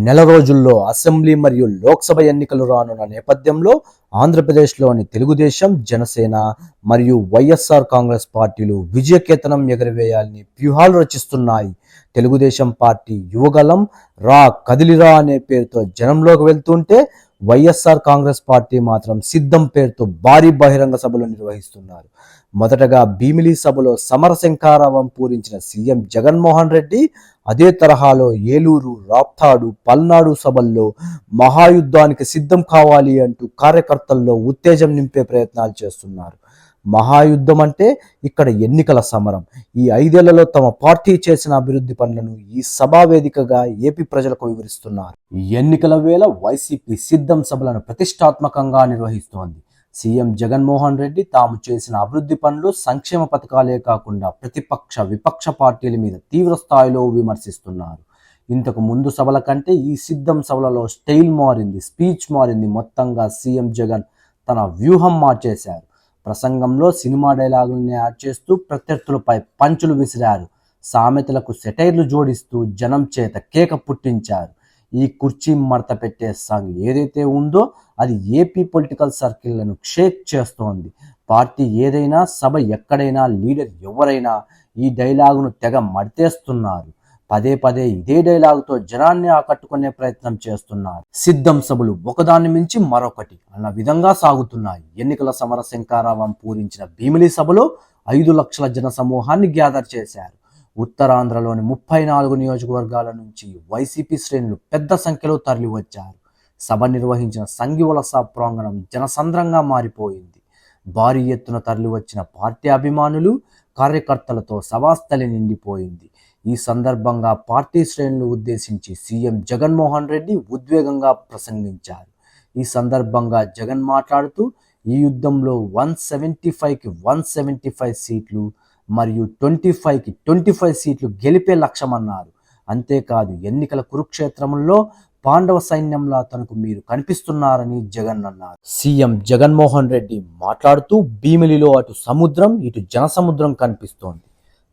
నెల రోజుల్లో అసెంబ్లీ మరియు లోక్సభ ఎన్నికలు రానున్న నేపథ్యంలో ఆంధ్రప్రదేశ్లోని తెలుగుదేశం, జనసేన మరియు వైఎస్ఆర్ కాంగ్రెస్ పార్టీలు విజయకేతనం ఎగరవేయాలని వ్యూహాలు రచిస్తున్నాయి. తెలుగుదేశం పార్టీ యువగలం రా కదిలిరా అనే పేరుతో జనంలోకి వెళ్తుంటే, వైఎస్ఆర్ కాంగ్రెస్ పార్టీ మాత్రం సిద్ధం పేరుతో భారీ బహిరంగ సభలు నిర్వహిస్తున్నారు. మొదటగా భీమిలి సభలో సమరశంఖారావం పూరించిన సీఎం జగన్మోహన్ రెడ్డి అదే తరహాలో ఏలూరు, రాప్తాడు, పల్నాడు సభల్లో మహాయుద్ధానికి సిద్ధం కావాలి అంటూ కార్యకర్తల్లో ఉత్తేజం నింపే ప్రయత్నాలు చేస్తున్నారు. మహాయుద్ధం అంటే ఇక్కడ ఎన్నికల సమరం. ఈ 5 ఏళ్లలో తమ పార్టీ చేసిన అభివృద్ధి పనులను ఈ సభా వేదికగా ఏపీ ప్రజలకు వివరిస్తున్నారు. ఎన్నికల వేళ వైసీపీ సిద్ధం సభలను ప్రతిష్టాత్మకంగా నిర్వహిస్తోంది. సీఎం జగన్మోహన్ రెడ్డి తాము చేసిన అభివృద్ధి పనులు, సంక్షేమ పథకాలే కాకుండా ప్రతిపక్ష, విపక్ష పార్టీల మీద తీవ్ర స్థాయిలో విమర్శిస్తున్నారు. ఇంతకు ముందు సభల కంటే ఈ సిద్ధం సభలలో స్టైల్ మారింది, స్పీచ్ మారింది. మొత్తంగా సీఎం జగన్ తన వ్యూహం మార్చేశారు. ప్రసంగంలో సినిమా డైలాగుల్ని యాడ్ చేస్తూ ప్రత్యర్థులపై పంచులు విసిరారు. సామెతలకు సెటైర్లు జోడిస్తూ జనం చేత కేక పుట్టించారు. ఈ కుర్చీ మడత పెట్టే సాంగ్ ఏదైతే ఉందో అది ఏపీ పొలిటికల్ సర్కిళ్లను షేక్ చేస్తోంది. పార్టీ ఏదైనా, సభ ఎక్కడైనా, లీడర్ ఎవరైనా ఈ డైలాగును తెగ మడతేస్తున్నారు. పదే పదే ఇదే డైలాగుతో జనాన్ని ఆకట్టుకునే ప్రయత్నం చేస్తున్నారు. సిద్ధం సభలు ఒకదాన్ని మించి మరొకటి అన్న విధంగా సాగుతున్నాయి. ఎన్నికల సమరశంఖారావం పూరించిన భీమిలి సభలో 5 లక్షల జన సమూహాన్ని గ్యాదర్ చేశారు. ఉత్తరాంధ్రలోని 34 నియోజకవర్గాల నుంచి వైసీపీ శ్రేణులు పెద్ద సంఖ్యలో తరలివచ్చారు. సభ నిర్వహించిన సంఘివలస ప్రాంగణం జనసంద్రంగా మారిపోయింది. భారీ ఎత్తున తరలివచ్చిన పార్టీ అభిమానులు, కార్యకర్తలతో సభాస్థలి నిండిపోయింది. ఈ సందర్భంగా పార్టీ శ్రేణులను ఉద్దేశించి సీఎం జగన్మోహన్ రెడ్డి ఉద్వేగంగా ప్రసంగించారు. ఈ సందర్భంగా జగన్ మాట్లాడుతూ, ఈ యుద్ధంలో 175కి 175 సీట్లు మరియు 25కి 25 సీట్లు గెలిపే లక్ష్యమన్నారు. అంతేకాదు, ఎన్నికల కురుక్షేత్రంలో పాండవ సైన్యంలా తనకు మీరు కనిపిస్తున్నారని జగన్ అన్నారు. సీఎం జగన్మోహన్ రెడ్డి మాట్లాడుతూ, భీమిలిలో అటు సముద్రం, ఇటు జనసముద్రం కనిపిస్తోంది.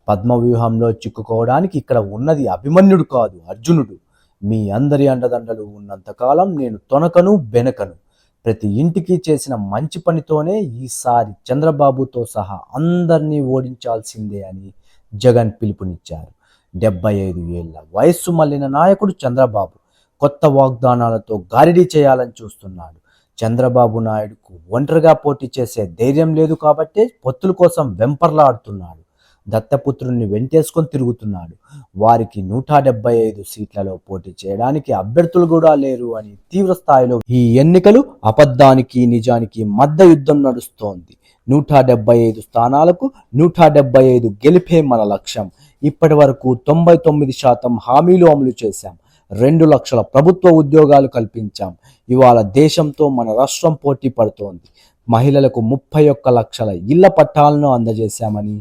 పద్మవ్యూహంలో చిక్కుకోవడానికి ఇక్కడ ఉన్నది అభిమన్యుడు కాదు, అర్జునుడు. మీ అందరి అండదండలు ఉన్నంతకాలం నేను తొనకను, బెనకను. ప్రతి ఇంటికి చేసిన మంచి పనితోనే ఈసారి చంద్రబాబుతో సహా అందరినీ ఓడించాల్సిందే అని జగన్ పిలుపునిచ్చారు. 75 ఏళ్ల వయస్సు మళ్లిన నాయకుడు చంద్రబాబు కొత్త వాగ్దానాలతో గారిడీ చేయాలని చూస్తున్నాడు. చంద్రబాబు నాయుడుకు ఒంటరిగా పోటీ చేసే ధైర్యం లేదు కాబట్టే పొత్తుల కోసం వెంపర్లాడుతున్నాడు. దత్తపుత్రుణ్ణి వెంటేసుకొని తిరుగుతున్నాడు. వారికి 175 సీట్లలో పోటీ చేయడానికి అభ్యర్థులు కూడా లేరు అని తీవ్ర స్థాయిలో ఈ ఎన్నికలు అబద్ధానికి, నిజానికి మధ్య యుద్ధం నడుస్తోంది. 175 స్థానాలకు 175 గెలిపే మన లక్ష్యం. ఇప్పటి వరకు 99% హామీలు అమలు చేశాం. 2 లక్షల ప్రభుత్వ ఉద్యోగాలు కల్పించాం. ఇవాళ దేశంతో మన రాష్ట్రం పోటీ పడుతోంది. మహిళలకు 31 లక్షల ఇళ్ల పట్టాలను అందజేశామని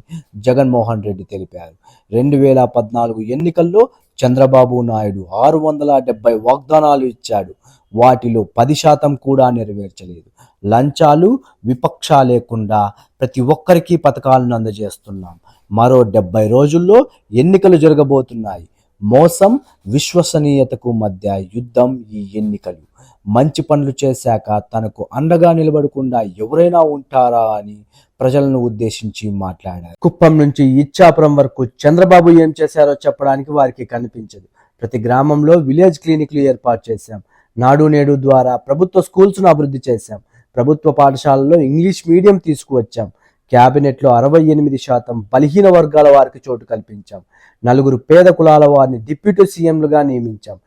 జగన్మోహన్ రెడ్డి తెలిపారు. 2014 ఎన్నికల్లో చంద్రబాబు నాయుడు 670 వాగ్దానాలు ఇచ్చాడు. వాటిలో 10% కూడా నెరవేర్చలేదు. లంచాలు, విపక్ష లేకుండా ప్రతి ఒక్కరికి పథకాలను అందజేస్తున్నాం. మరో 70 రోజుల్లో ఎన్నికలు జరగబోతున్నాయి. మోసం, విశ్వసనీయతకు మధ్య యుద్ధం ఈ ఎన్నికలు. మంచి పనులు చేశాక తనకు అండగా నిలబడకుండా ఎవరైనా ఉంటారా అని ప్రజలను ఉద్దేశించి మాట్లాడారు. కుప్పం నుంచి ఇచ్చాపురం వరకు చంద్రబాబు ఏం చేశారో చెప్పడానికి వారికి కనిపించదు. ప్రతి గ్రామంలో విలేజ్ క్లినిక్లు ఏర్పాటు చేశాం. నాడు నేడు ద్వారా ప్రభుత్వ స్కూల్స్ను అభివృద్ధి చేశాం. ప్రభుత్వ పాఠశాలల్లో ఇంగ్లీష్ మీడియం తీసుకువచ్చాం. క్యాబినెట్లో 68% బలహీన వర్గాల వారికి చోటు కల్పించాం. 4 పేద కులాల వారిని డిప్యూటీ సీఎంలుగా నియమించాం.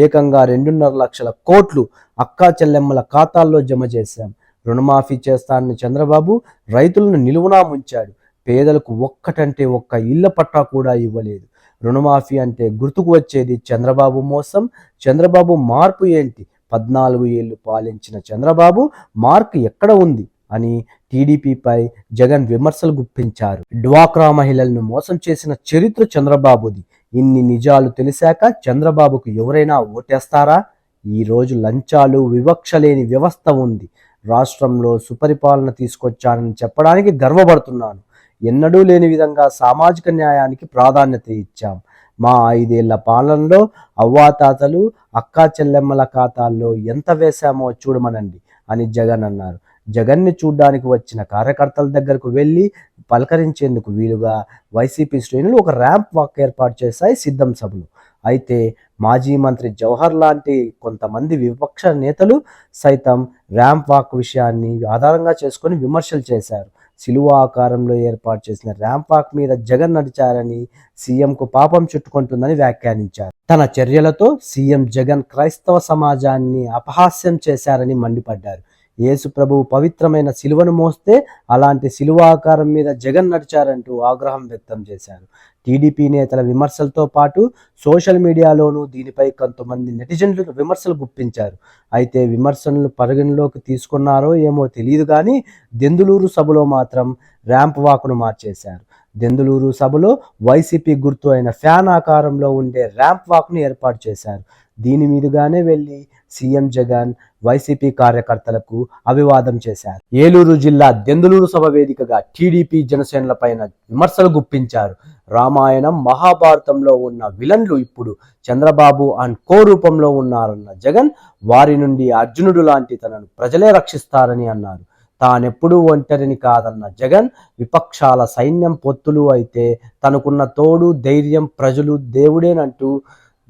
ఏకంగా 2.5 లక్షల కోట్లు అక్కా చెల్లెమ్మల ఖాతాల్లో జమ చేశాం. రుణమాఫీ చేస్తానని చంద్రబాబు రైతులను నిలువునా ముంచాడు. పేదలకు ఒక్కటంటే ఒక్క ఇళ్ల పట్టా కూడా ఇవ్వలేదు. రుణమాఫీ అంటే గుర్తుకు వచ్చేది చంద్రబాబు మోసం, చంద్రబాబు మార్పు ఏంటి? 14 ఏళ్లు పాలించిన చంద్రబాబు మార్పు ఎక్కడ ఉంది అని టీడీపీపై జగన్ విమర్శలు గుప్పించారు. డ్వాక్రా మహిళలను మోసం చేసిన చరిత్ర చంద్రబాబుది. ఇన్ని నిజాలు తెలిసాక చంద్రబాబుకు ఎవరైనా ఓటేస్తారా? ఈ రోజు లంచాలు, వివక్ష లేని వ్యవస్థ ఉంది. రాష్ట్రంలో సుపరిపాలన తీసుకొచ్చానని చెప్పడానికి గర్వపడుతున్నాను. ఎన్నడూ లేని విధంగా సామాజిక న్యాయానికి ప్రాధాన్యత ఇచ్చాం. మా 5 ఏళ్ల పాలనలో అవ్వాతాతలు అక్కా చెల్లెమ్మల ఖాతాల్లో ఎంత వేశామో చూడమనండి అని జగన్ అన్నారు. జగన్ని చూడ్డానికి వచ్చిన కార్యకర్తల దగ్గరకు వెళ్లి పలకరించేందుకు వీలుగా వైసీపీ శ్రేణులు ఒక ర్యాంప్ వాక్ ఏర్పాటు చేశాయి సిద్ధం సభలు. అయితే మాజీ మంత్రి జవహర్ లాంటి కొంతమంది విపక్ష నేతలు సైతం ర్యాంప్ వాక్ విషయాన్ని ఆధారంగా చేసుకొని విమర్శలు చేశారు. శిలువ ఆకారంలో ఏర్పాటు చేసిన ర్యాంప్ వాక్ మీద జగన్ నడిచారని, సీఎంకు పాపం చుట్టుకుంటుందని వ్యాఖ్యానించారు. తన చర్యలతో సీఎం జగన్ క్రైస్తవ సమాజాన్ని అపహాస్యం చేశారని మండిపడ్డారు. యేసు ప్రభువు పవిత్రమైన శిలువను మోస్తే అలాంటి శిలువ ఆకారం మీద జగన్ నడిచారంటూ ఆగ్రహం వ్యక్తం చేశారు. టీడీపీ నేతల విమర్శలతో పాటు సోషల్ మీడియాలోనూ దీనిపై కొంతమంది నెటిజన్లు విమర్శలు గుప్పించారు. అయితే విమర్శలను పరిగణలోకి తీసుకున్నారో ఏమో తెలియదు కానీ దెందులూరు సభలో మాత్రం ర్యాంప్ వాక్ను మార్చేశారు. దెందులూరు సభలో వైసీపీ గుర్తు అయిన ఫ్యాన్ ఆకారంలో ఉండే ర్యాంప్ వాక్ను ఏర్పాటు చేశారు. దీని మీదుగానే వెళ్లి సీఎం జగన్ వైసీపీ కార్యకర్తలకు అభివాదం చేశారు. ఏలూరు జిల్లా దెందులూరు సభ వేదికగా టీడీపీ జనసేనలపైన విమర్శలు గుప్పించారు. రామాయణం మహాభారతంలో ఉన్న విలన్లు ఇప్పుడు చంద్రబాబు అండ్ కో రూపంలో ఉన్నారన్న జగన్ వారి నుండి అర్జునుడు లాంటి తనను ప్రజలే రక్షిస్తారని అన్నారు. తానెప్పుడూ ఒంటరిని కాదన్న జగన్ విపక్షాల సైన్యం పొత్తులు అయితే తనకున్న తోడు ధైర్యం ప్రజలు దేవుడేనంటూ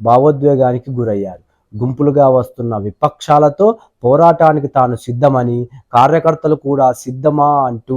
భావోద్వేగానికి గురయ్యారు. గుంపులుగా వస్తున్న విపక్షాలతో పోరాటానికి తాను సిద్ధమని, కార్యకర్తలు కూడా సిద్ధమా అంటూ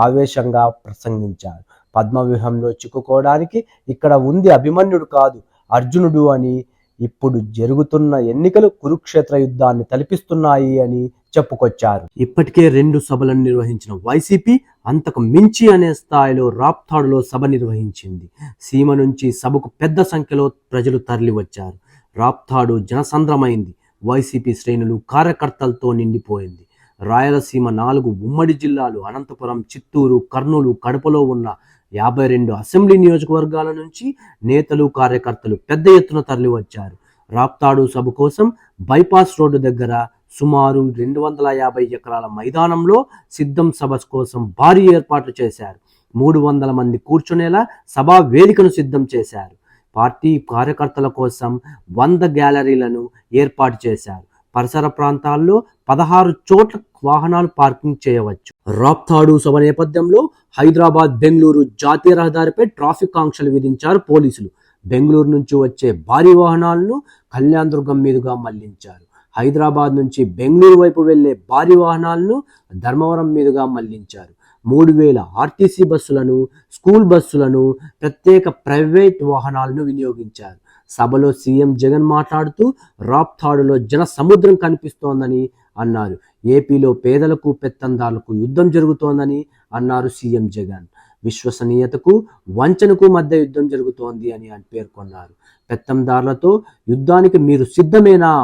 ఆవేశంగా ప్రసంగించారు. పద్మవ్యూహంలో చిక్కుకోవడానికి ఇక్కడ ఉంది అభిమన్యుడు కాదు అర్జునుడు అని, ఇప్పుడు జరుగుతున్న ఎన్నికలు కురుక్షేత్ర యుద్ధాన్ని తలపిస్తున్నాయి అని చెప్పుకొచ్చారు. ఇప్పటికే 2 సభలను నిర్వహించిన వైసీపీ అంతకు మించి అనే స్థాయిలో రాప్తాడులో సభ నిర్వహించింది. సీమ నుంచి సభకు పెద్ద సంఖ్యలో ప్రజలు తరలివచ్చారు. రాప్తాడు జనసంద్రమైంది. వైసీపీ శ్రేణులు కార్యకర్తలతో నిండిపోయింది. రాయలసీమ 4 ఉమ్మడి జిల్లాలు అనంతపురం, చిత్తూరు, కర్నూలు, కడపలో ఉన్న 52 అసెంబ్లీ నియోజకవర్గాల నుంచి నేతలు కార్యకర్తలు పెద్ద ఎత్తున తరలివచ్చారు. రాప్తాడు సభ కోసం బైపాస్ రోడ్డు దగ్గర సుమారు 250 ఎకరాల మైదానంలో సిద్ధం సభ కోసం భారీ ఏర్పాట్లు చేశారు. 300 మంది కూర్చునేలా సభా వేదికను సిద్ధం చేశారు. పార్టీ కార్యకర్తల కోసం 100 గ్యాలరీలను ఏర్పాటు చేశారు. పరిసర ప్రాంతాల్లో 16 చోట్ల వాహనాలు పార్కింగ్ చేయవచ్చు. రాప్తాడు సభ నేపథ్యంలో హైదరాబాద్ బెంగళూరు జాతీయ రహదారిపై ట్రాఫిక్ ఆంక్షలు విధించారు పోలీసులు. బెంగళూరు నుంచి వచ్చే భారీ వాహనాలను కళ్యాణ్ దుర్గం మీదుగా మళ్లించారు. హైదరాబాద్ నుంచి బెంగళూరు వైపు వెళ్లే భారీ వాహనాలను ధర్మవరం మీదుగా మళ్లించారు. 3000 ఆర్టీసీ బస్సులను, స్కూల్ బస్సులను, ప్రత్యేక ప్రైవేట్ వాహనాలను వినియోగించారు. సభలో సీఎం జగన్ మాట్లాడుతూ రాప్తాడులో జన సముద్రం కనిపిస్తోందని అన్నారు. ఏపీలో పేదలకు పెత్తందారులకు యుద్ధం జరుగుతోందని అన్నారు సీఎం జగన్. విశ్వసనీయతకు వంచనకు మధ్య యుద్ధం జరుగుతోంది అని పేర్కొన్నారు. పెత్తందారులతో యుద్ధానికి మీరు సిద్ధమేనా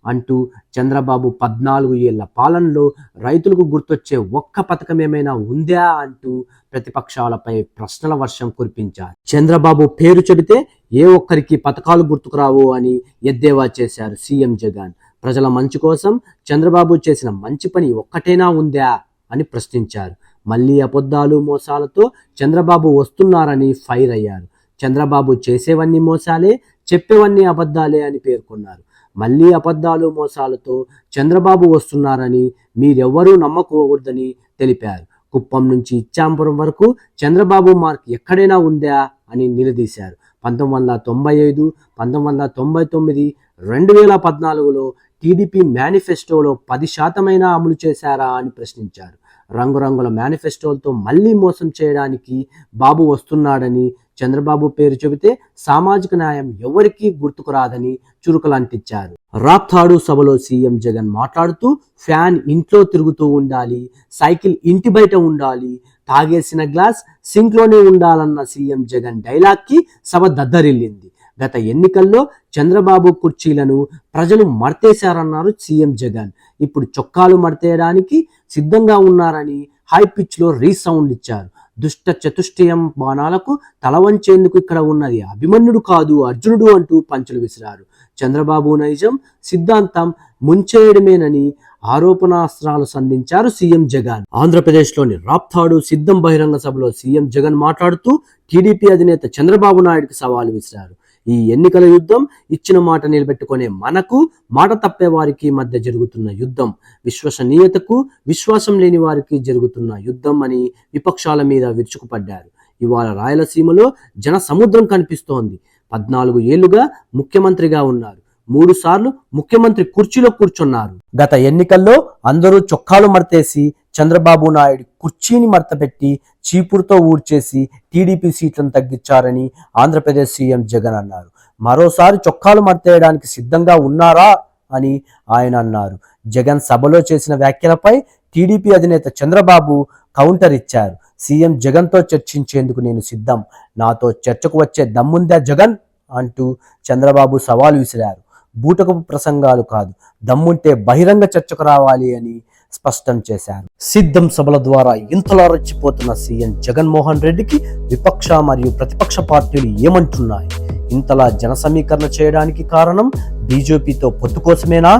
అంటూ చంద్రబాబు 14 ఏళ్ల పాలనలో రైతులకు గుర్తొచ్చే ఒక్క పథకం ఏమైనా ఉందా అంటూ ప్రతిపక్షాలపై ప్రశ్నల వర్షం కురిపించారు. చంద్రబాబు పేరు చెబితే ఏ ఒక్కరికి పథకాలు గుర్తుకురావు అని ఎద్దేవా చేశారు సీఎం జగన్. ప్రజల మంచి కోసం చంద్రబాబు చేసిన మంచి పని ఒక్కటేనా ఉందా అని ప్రశ్నించారు. మళ్ళీ అబద్ధాలు మోసాలతో చంద్రబాబు వస్తున్నారని ఫైర్ అయ్యారు. చంద్రబాబు చేసేవన్నీ మోసాలే, చెప్పేవన్నీ అబద్ధాలే అని పేర్కొన్నారు. మళ్ళీ అబద్ధాలు మోసాలతో చంద్రబాబు వస్తున్నారని మీరెవ్వరూ నమ్మకూడదని తెలిపారు. కుప్పం నుంచి ఇచ్చాంపురం వరకు చంద్రబాబు మార్క్ ఎక్కడైనా ఉందా అని నిలదీశారు. 1995, 1999, 2014లో టీడీపీ మేనిఫెస్టోలో 10% అమలు చేశారా అని ప్రశ్నించారు. రంగురంగుల మేనిఫెస్టోలతో మళ్లీ మోసం చేయడానికి బాబు వస్తున్నాడని, చంద్రబాబు పేరు చెబితే సామాజిక న్యాయం ఎవరికీ గుర్తుకురాదని చురుకలంటించారు. రాప్తాడు సభలో సీఎం జగన్ మాట్లాడుతూ ఫ్యాన్ ఇంట్లో తిరుగుతూ ఉండాలి, సైకిల్ ఇంటి బయట ఉండాలి, తాగేసిన గ్లాస్ సింక్లోనే ఉండాలన్న సీఎం జగన్ డైలాగ్కి సభ దద్దరిల్లింది. గత ఎన్నికల్లో చంద్రబాబు కుర్చీలను ప్రజలు మర్తేశారన్నారు సీఎం జగన్. ఇప్పుడు చొక్కాలు మర్తేయడానికి సిద్ధంగా ఉన్నారని హై పిచ్లో రీసౌండ్ ఇచ్చారు. దుష్ట చతుష్టయం బాణాలకు తల వంచేందుకు ఇక్కడ ఉన్నది అభిమన్యుడు కాదు అర్జునుడు అంటూ పంచులు విసిరారు. చంద్రబాబు నైజం సిద్ధాంతం ముంచేయడమేనని ఆరోపణాస్త్రాలు సంధించారు సీఎం జగన్. ఆంధ్రప్రదేశ్లోని రాప్తాడు సిద్ధం బహిరంగ సభలో సీఎం జగన్ మాట్లాడుతూ టీడీపీ అధినేత చంద్రబాబు నాయుడుకి సవాలు విసిరారు. ఈ ఎన్నికల యుద్ధం ఇచ్చిన మాట నిలబెట్టుకునే మనకు, మాట తప్పే వారికి మధ్య జరుగుతున్న యుద్ధం, విశ్వసనీయతకు విశ్వాసం లేని వారికి జరుగుతున్న యుద్ధం అని విపక్షాల మీద విరుచుకుపడ్డారు. ఇవాళ రాయలసీమలో జన సముద్రం కనిపిస్తోంది. 14 ఏళ్లుగా ముఖ్యమంత్రిగా ఉన్నారు. 3 సార్లు ముఖ్యమంత్రి కుర్చీలో కూర్చున్నారు. గత ఎన్నికల్లో అందరూ చొక్కాలు మడతేసి చంద్రబాబు నాయుడు కుర్చీని మడతపెట్టి చీపురుతో ఊడ్చేసి టీడీపీ సీట్లను తగ్గించారని ఆంధ్రప్రదేశ్ సీఎం జగన్ అన్నారు. మరోసారి చొక్కాలు మడతేయడానికి సిద్ధంగా ఉన్నారా అని ఆయన అన్నారు. జగన్ సభలో చేసిన వ్యాఖ్యలపై టీడీపీ అధినేత చంద్రబాబు కౌంటర్ ఇచ్చారు. సీఎం జగన్తో చర్చించేందుకు నేను సిద్ధం, నాతో చర్చకు వచ్చే దమ్ముందా జగన్ అంటూ చంద్రబాబు సవాల్ విసిరారు. బూటకపు ప్రసంగాలు కాదు, దమ్ముంటే బహిరంగ చర్చకు రావాలి అని స్పష్టం చేశారు. సిద్ధం సభల ద్వారా ఇంతలా రెచ్చిపోతున్న సీఎం జగన్మోహన్ రెడ్డికి విపక్ష మరియు ప్రతిపక్ష పార్టీలు ఏమంటున్నాయి? ఇంతలా జన సమీకరణ చేయడానికి కారణం బీజేపీతో పొత్తు కోసమేనా?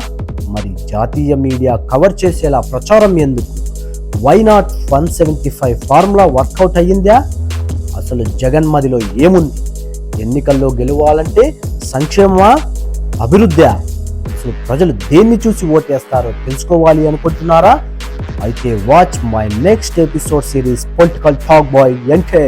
మరి జాతీయ మీడియా కవర్ చేసేలా ప్రచారం ఎందుకు? వై నాట్ 175 ఫార్ములా వర్కౌట్ అయ్యిందా? అసలు జగన్ మదిలో ఏముంది? ఎన్నికల్లో గెలవాలంటే సంక్షేమమా, అభివృద్ధా? అసలు ప్రజలు దేన్ని చూసి ఓటేస్తారో తెలుసుకోవాలి అనుకుంటున్నారా? అయితే watch my next episode series political talk by NK.